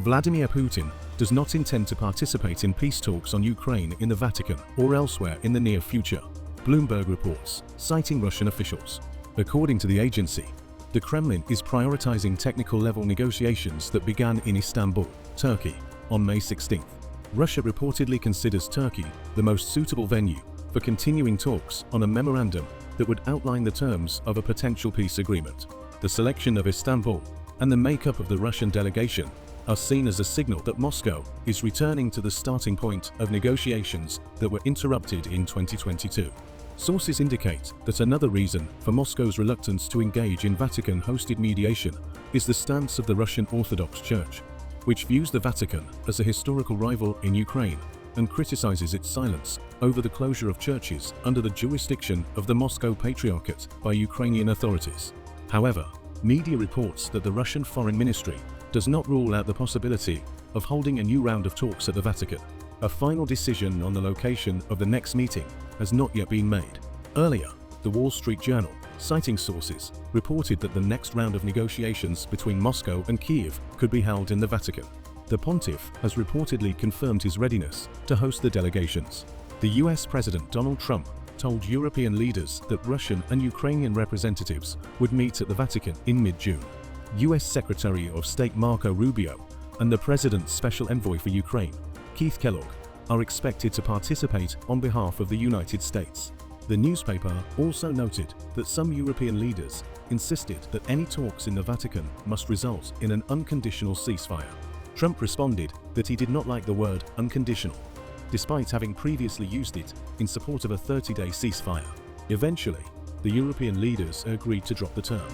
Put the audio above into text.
Vladimir Putin does not intend to participate in peace talks on Ukraine in the Vatican or elsewhere in the near future, Bloomberg reports, citing Russian officials. According to the agency, the Kremlin is prioritizing technical-level negotiations that began in Istanbul, Turkey, on May 16. Russia reportedly considers Turkey the most suitable venue for continuing talks on a memorandum that would outline the terms of a potential peace agreement. The selection of Istanbul and the makeup of the Russian delegation are seen as a signal that Moscow is returning to the starting point of negotiations that were interrupted in 2022. Sources indicate that another reason for Moscow's reluctance to engage in Vatican-hosted mediation is the stance of the Russian Orthodox Church, which views the Vatican as a historical rival in Ukraine and criticizes its silence over the closure of churches under the jurisdiction of the Moscow Patriarchate by Ukrainian authorities. However, media reports that the Russian Foreign Ministry does not rule out the possibility of holding a new round of talks at the Vatican. A final decision on the location of the next meeting has not yet been made. Earlier, the Wall Street Journal, citing sources, reported that the next round of negotiations between Moscow and Kyiv could be held in the Vatican. The pontiff has reportedly confirmed his readiness to host the delegations. The US President Donald Trump told European leaders that Russian and Ukrainian representatives would meet at the Vatican in mid-June. US Secretary of State Marco Rubio and the President's Special Envoy for Ukraine, Keith Kellogg, are expected to participate on behalf of the United States. The newspaper also noted that some European leaders insisted that any talks in the Vatican must result in an unconditional ceasefire. Trump responded that he did not like the word unconditional, despite having previously used it in support of a 30-day ceasefire. Eventually, the European leaders agreed to drop the term.